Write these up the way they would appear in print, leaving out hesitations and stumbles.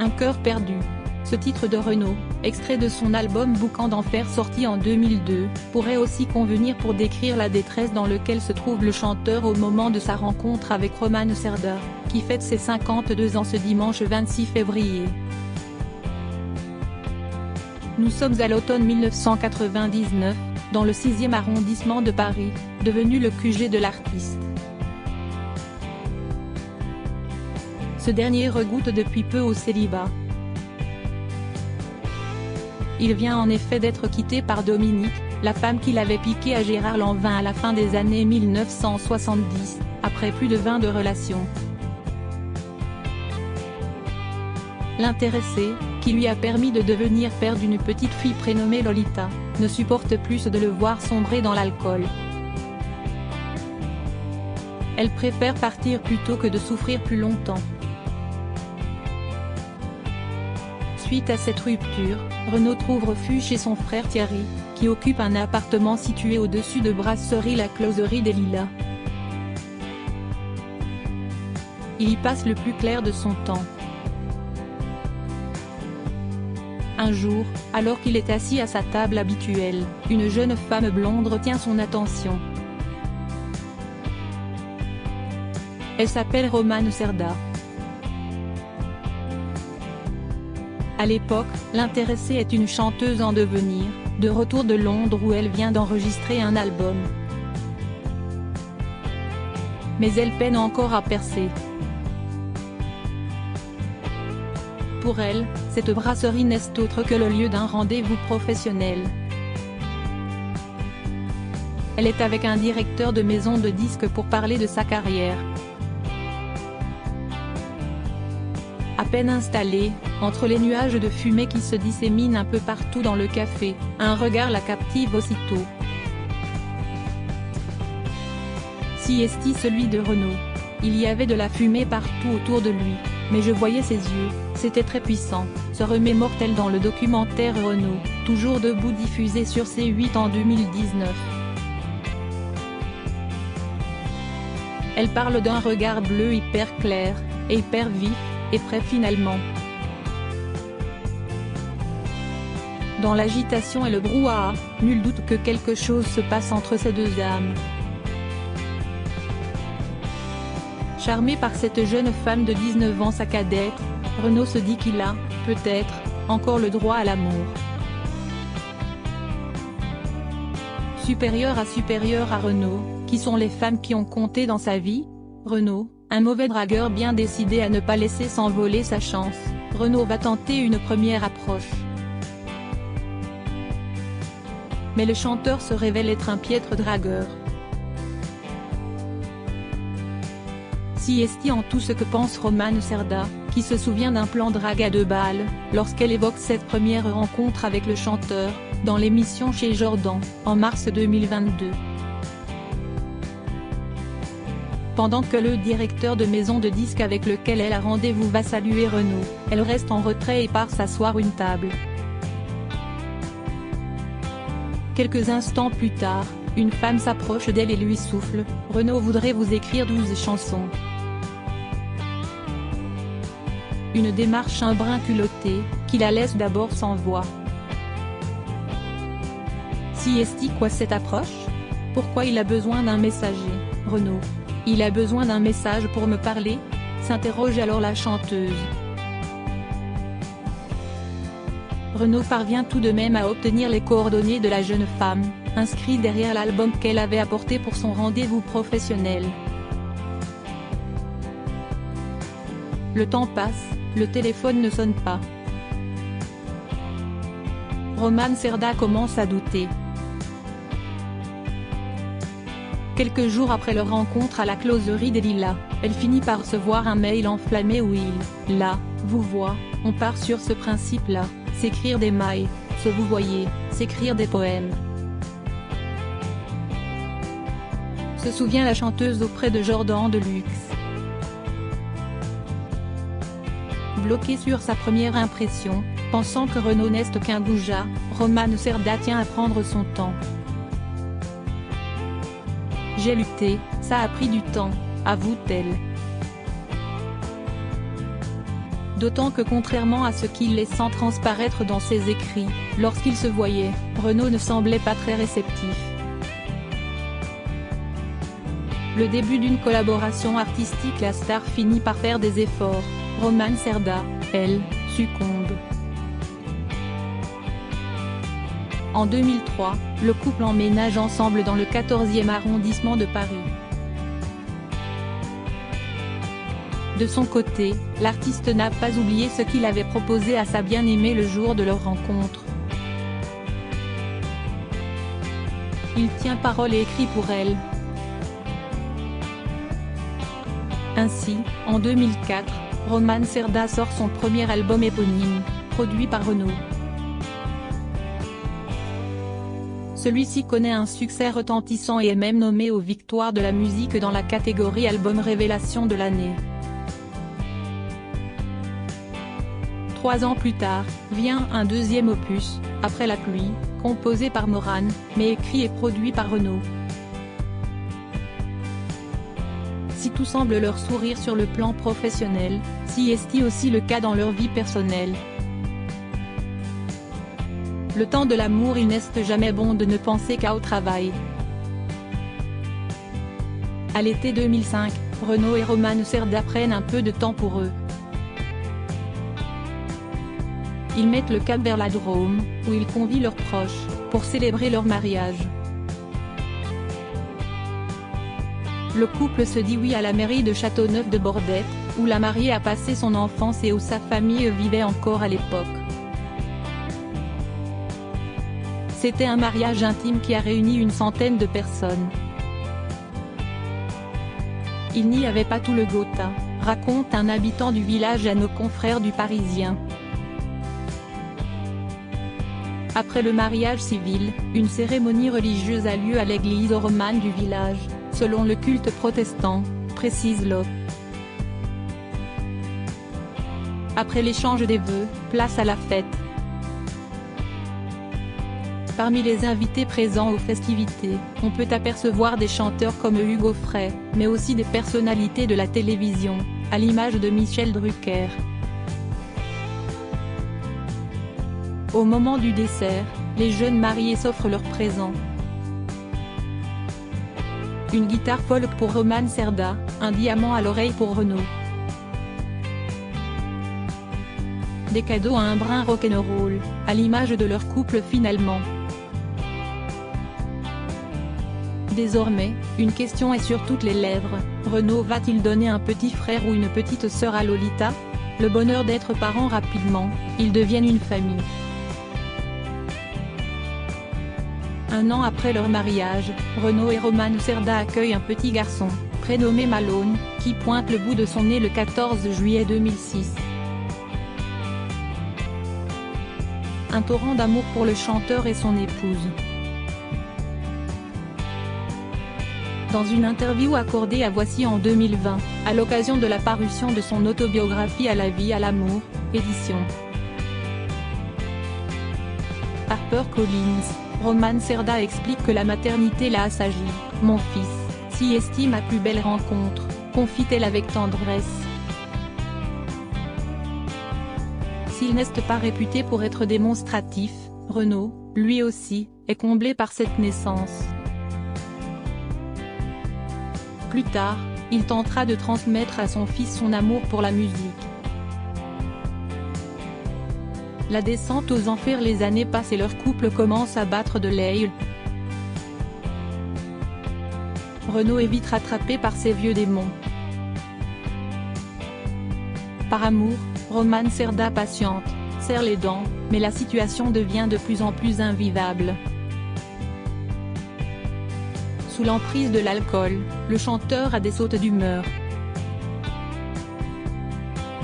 Un cœur perdu. Ce titre de Renaud, extrait de son album Boucan d'enfer sorti en 2002, pourrait aussi convenir pour décrire la détresse dans laquelle se trouve le chanteur au moment de sa rencontre avec Romane Cerda, qui fête ses 52 ans ce dimanche 26 février. Nous sommes à l'automne 1999, dans le 6e arrondissement de Paris, devenu le QG de l'artiste. Ce dernier regoute depuis peu au célibat. Il vient en effet d'être quitté par Dominique, la femme qu'il avait piquée à Gérard Lanvin à la fin des années 1970, après plus de 20 de relations. L'intéressé, qui lui a permis de devenir père d'une petite fille prénommée Lolita, ne supporte plus de le voir sombrer dans l'alcool. Elle préfère partir plutôt que de souffrir plus longtemps. Suite à cette rupture, Renaud trouve refuge chez son frère Thierry, qui occupe un appartement situé au-dessus de Brasserie La Closerie des Lilas. Il y passe le plus clair de son temps. Un jour, alors qu'il est assis à sa table habituelle, une jeune femme blonde retient son attention. Elle s'appelle Romane Cerda. À l'époque, l'intéressée est une chanteuse en devenir, de retour de Londres où elle vient d'enregistrer un album. Mais elle peine encore à percer. Pour elle, cette brasserie n'est autre que le lieu d'un rendez-vous professionnel. Elle est avec un directeur de maison de disques pour parler de sa carrière. À peine installée, entre les nuages de fumée qui se disséminent un peu partout dans le café, un regard la captive aussitôt. Si est-il celui de Renaud. Il y avait de la fumée partout autour de lui, mais je voyais ses yeux, c'était très puissant, se remémore-t-elle dans le documentaire Renaud, toujours debout diffusé sur C8 en 2019. Elle parle d'un regard bleu hyper clair, et hyper vif, et prêt finalement. Dans l'agitation et le brouhaha, nul doute que quelque chose se passe entre ces deux âmes. Charmé par cette jeune femme de 19 ans sa cadette, Renaud se dit qu'il a, peut-être, encore le droit à l'amour. Supérieur à Renaud, qui sont les femmes qui ont compté dans sa vie? Renaud, un mauvais dragueur bien décidé à ne pas laisser s'envoler sa chance, Renaud va tenter une première approche. Mais le chanteur se révèle être un piètre dragueur. Si est-il en tout ce que pense Romane Cerda, qui se souvient d'un plan drague à 2 balles, lorsqu'elle évoque cette première rencontre avec le chanteur, dans l'émission Chez Jordan, en mars 2022. Pendant que le directeur de maison de disques avec lequel elle a rendez-vous va saluer Renaud, elle reste en retrait et part s'asseoir une table. Quelques instants plus tard, une femme s'approche d'elle et lui souffle « Renaud voudrait vous écrire 12 chansons ». Une démarche un brin culottée, qui la laisse d'abord sans voix. Si est-il quoi cette approche? Pourquoi il a besoin d'un messager, Renaud? Il a besoin d'un message pour me parler? S'interroge alors la chanteuse. Renaud parvient tout de même à obtenir les coordonnées de la jeune femme, inscrites derrière l'album qu'elle avait apporté pour son rendez-vous professionnel. Le temps passe, le téléphone ne sonne pas. Romane Cerda commence à douter. Quelques jours après leur rencontre à la Closerie des Lilas, elle finit par recevoir un mail enflammé où il, là, vous voit, on part sur ce principe-là, s'écrire des mails, se vous voyez, s'écrire des poèmes. Se souvient la chanteuse auprès de Jordan de Luxe. Bloquée sur sa première impression, pensant que Renaud n'est qu'un goujat, Romane Cerda tient à prendre son temps. J'ai lutté, ça a pris du temps, avoue-t-elle. D'autant que contrairement à ce qu'il laissant transparaître dans ses écrits, lorsqu'ils se voyaient, Renaud ne semblait pas très réceptif. Le début d'une collaboration artistique, la star finit par faire des efforts. Romane Cerda, elle, succombe. En 2003, le couple emménage ensemble dans le 14e arrondissement de Paris. De son côté, l'artiste n'a pas oublié ce qu'il avait proposé à sa bien-aimée le jour de leur rencontre. Il tient parole et écrit pour elle. Ainsi, en 2004, Romane Cerda sort son premier album éponyme, produit par Renaud. Celui-ci connaît un succès retentissant et est même nommé aux Victoires de la musique dans la catégorie Album Révélation de l'année. 3 ans plus tard, vient un deuxième opus, Après la pluie, composé par Morane, mais écrit et produit par Renaud. Si tout semble leur sourire sur le plan professionnel, si est aussi le cas dans leur vie personnelle. Le temps de l'amour, il n'est jamais bon de ne penser qu'au travail. À l'été 2005, Renaud et Romane Cerda prennent un peu de temps pour eux. Ils mettent le cap vers la Drôme, où ils convient leurs proches, pour célébrer leur mariage. Le couple se dit oui à la mairie de Châteauneuf-de-Bordette, où la mariée a passé son enfance et où sa famille vivait encore à l'époque. C'était un mariage intime qui a réuni une centaine de personnes. Il n'y avait pas tout le Gotha, raconte un habitant du village à nos confrères du Parisien. Après le mariage civil, une cérémonie religieuse a lieu à l'église romane du village, selon le culte protestant, précise l'OP. Après l'échange des vœux, place à la fête. Parmi les invités présents aux festivités, on peut apercevoir des chanteurs comme Hugo Frey, mais aussi des personnalités de la télévision, à l'image de Michel Drucker. Au moment du dessert, les jeunes mariés s'offrent leurs présents. Une guitare folk pour Romane Cerda, un diamant à l'oreille pour Renaud. Des cadeaux à un brin rock'n'roll, à l'image de leur couple finalement. Désormais, une question est sur toutes les lèvres, Renaud va-t-il donner un petit frère ou une petite sœur à Lolita? Le bonheur d'être parents rapidement, ils deviennent une famille. Un an après leur mariage, Renaud et Romane Cerda accueillent un petit garçon, prénommé Malone, qui pointe le bout de son nez le 14 juillet 2006. Un torrent d'amour pour le chanteur et son épouse. Dans une interview accordée à Voici en 2020, à l'occasion de la parution de son autobiographie À la vie, à l'amour, édition HarperCollins, Romane Cerda explique que la maternité l'a assagie. « Mon fils, si est ma plus belle rencontre », confie-t-elle avec tendresse. S'il n'est pas réputé pour être démonstratif, Renaud, lui aussi, est comblé par cette naissance. Plus tard, il tentera de transmettre à son fils son amour pour la musique. La descente aux enfers, les années passent et leur couple commence à battre de l'aile. Renaud est vite rattrapé par ses vieux démons. Par amour, Romane Cerda patiente, serre les dents, mais la situation devient de plus en plus invivable. Sous l'emprise de l'alcool, le chanteur a des sautes d'humeur.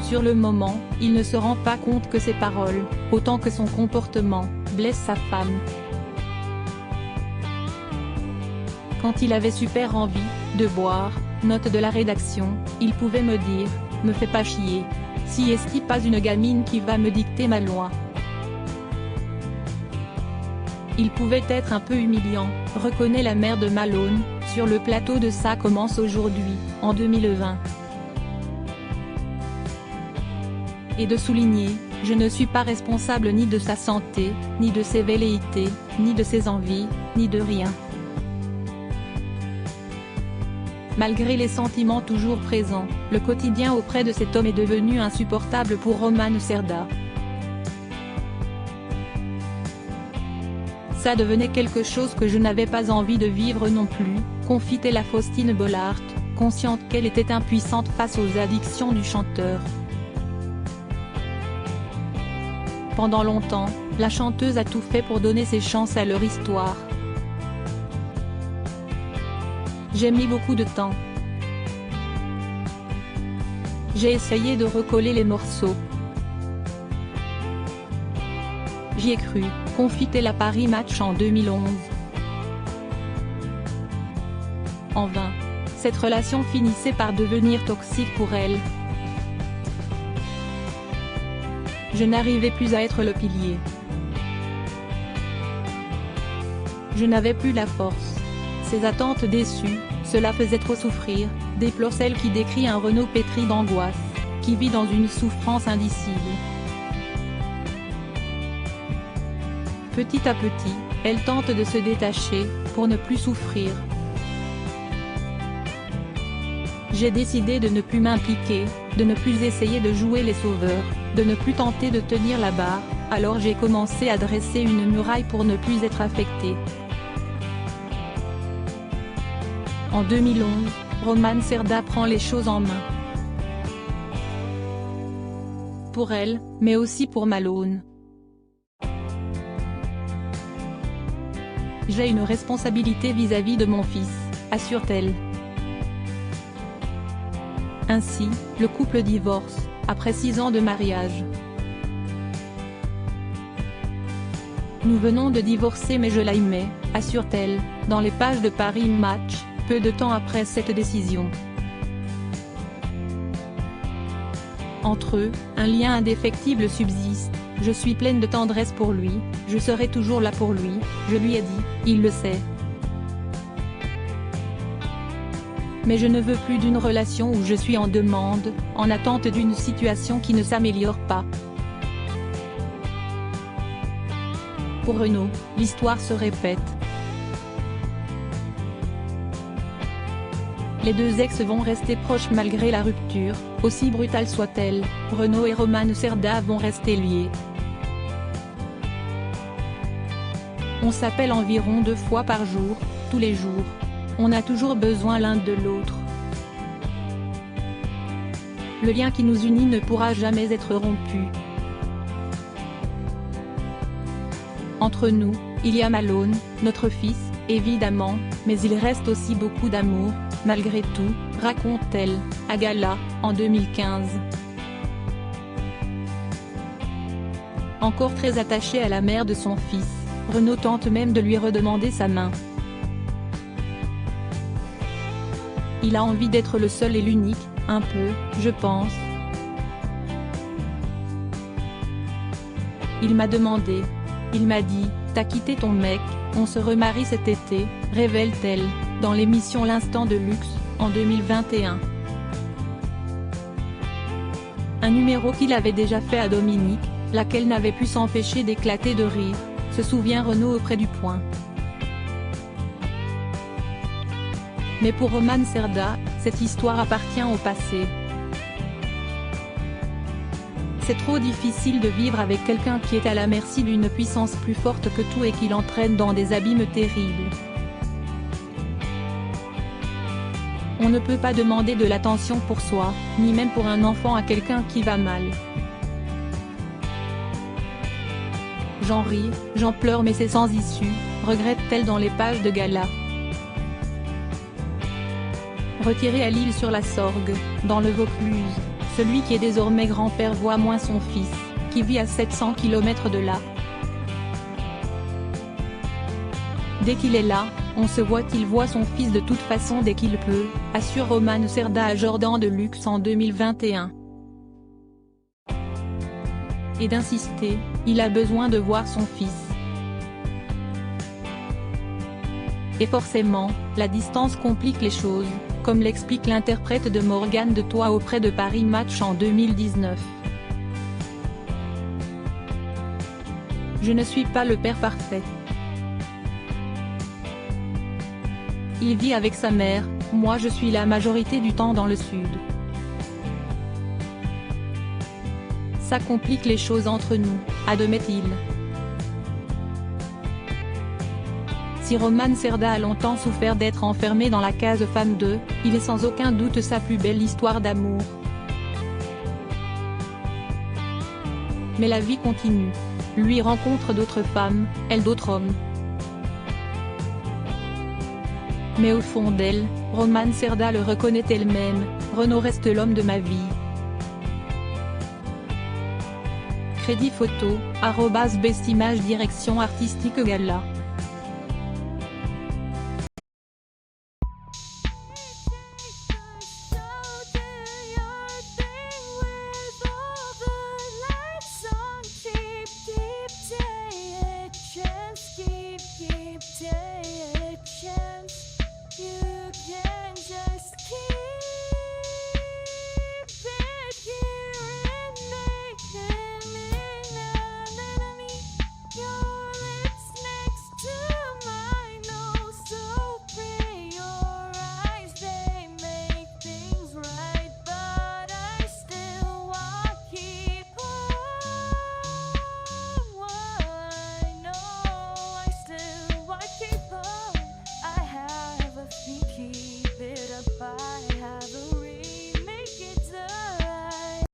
Sur le moment, il ne se rend pas compte que ses paroles, autant que son comportement, blessent sa femme. Quand il avait super envie de boire, note de la rédaction, il pouvait me dire « Me fais pas chier. Si est pas une gamine qui va me dicter ma loi ». Il pouvait être un peu humiliant, reconnaît la mère de Malone, sur le plateau de Ça commence aujourd'hui, en 2020. Et de souligner, je ne suis pas responsable ni de sa santé, ni de ses velléités, ni de ses envies, ni de rien. Malgré les sentiments toujours présents, le quotidien auprès de cet homme est devenu insupportable pour Roman Šerda. Ça devenait quelque chose que je n'avais pas envie de vivre non plus, confie-t-elle à Faustine Bollaert, consciente qu'elle était impuissante face aux addictions du chanteur. Pendant longtemps, la chanteuse a tout fait pour donner ses chances à leur histoire. J'ai mis beaucoup de temps. J'ai essayé de recoller les morceaux. J'y ai cru, confie-t-elle à Paris Match en 2011. En vain. Cette relation finissait par devenir toxique pour elle. Je n'arrivais plus à être le pilier. Je n'avais plus la force. Ses attentes déçues, cela faisait trop souffrir, déplore celle qui décrit un Renaud pétri d'angoisse, qui vit dans une souffrance indicible. Petit à petit, elle tente de se détacher, pour ne plus souffrir. J'ai décidé de ne plus m'impliquer, de ne plus essayer de jouer les sauveurs, de ne plus tenter de tenir la barre, alors j'ai commencé à dresser une muraille pour ne plus être affectée. En 2011, Roman Šerda prend les choses en main. Pour elle, mais aussi pour Malone. J'ai une responsabilité vis-à-vis de mon fils, assure-t-elle. Ainsi, le couple divorce, après 6 ans de mariage. Nous venons de divorcer mais je l'aimais, assure-t-elle, dans les pages de Paris Match, peu de temps après cette décision. Entre eux, un lien indéfectible subsiste, je suis pleine de tendresse pour lui, je serai toujours là pour lui, je lui ai dit, il le sait. Mais je ne veux plus d'une relation où je suis en demande, en attente d'une situation qui ne s'améliore pas. Pour Renaud, l'histoire se répète. Les deux ex vont rester proches malgré la rupture, aussi brutale soit-elle, Renaud et Roman Šerda vont rester liés. On s'appelle environ 2 fois par jour, tous les jours. On a toujours besoin l'un de l'autre. Le lien qui nous unit ne pourra jamais être rompu. Entre nous, il y a Malone, notre fils, évidemment, mais il reste aussi beaucoup d'amour, malgré tout, raconte-t-elle, à Gala, en 2015. Encore très attachée à la mère de son fils, Renaud tente même de lui redemander sa main. Il a envie d'être le seul et l'unique, un peu, je pense. Il m'a demandé. Il m'a dit, t'as quitté ton mec, on se remarie cet été, révèle-t-elle, dans l'émission L'Instant de Luxe, en 2021. Un numéro qu'il avait déjà fait à Dominique, laquelle n'avait pu s'empêcher d'éclater de rire, se souvient Renaud auprès du Point. Mais pour Roman Šerda, cette histoire appartient au passé. C'est trop difficile de vivre avec quelqu'un qui est à la merci d'une puissance plus forte que tout et qui l'entraîne dans des abîmes terribles. On ne peut pas demander de l'attention pour soi, ni même pour un enfant à quelqu'un qui va mal. J'en ris, j'en pleure mais c'est sans issue, regrette-t-elle dans les pages de Gala. Retiré à l'île sur la Sorgue, dans le Vaucluse, celui qui est désormais grand-père voit moins son fils, qui vit à 700 km de là. Dès qu'il est là, on se voit qu'il voit son fils de toute façon dès qu'il peut, assure Roman Šerda à Jordan de Luxe en 2021. Et d'insister, il a besoin de voir son fils. Et forcément, la distance complique les choses, comme l'explique l'interprète de Morgane de Toi auprès de Paris Match en 2019. Je ne suis pas le père parfait. Il vit avec sa mère, moi je suis la majorité du temps dans le sud. Ça complique les choses entre nous, admet-il. Si Roman Cerda a longtemps souffert d'être enfermé dans la case femme 2, il est sans aucun doute sa plus belle histoire d'amour. Mais la vie continue. Lui rencontre d'autres femmes, elle d'autres hommes. Mais au fond d'elle, Roman Cerda le reconnaît elle-même, Renaud reste l'homme de ma vie. Crédit photo, @bestimage direction artistique Gala. Keep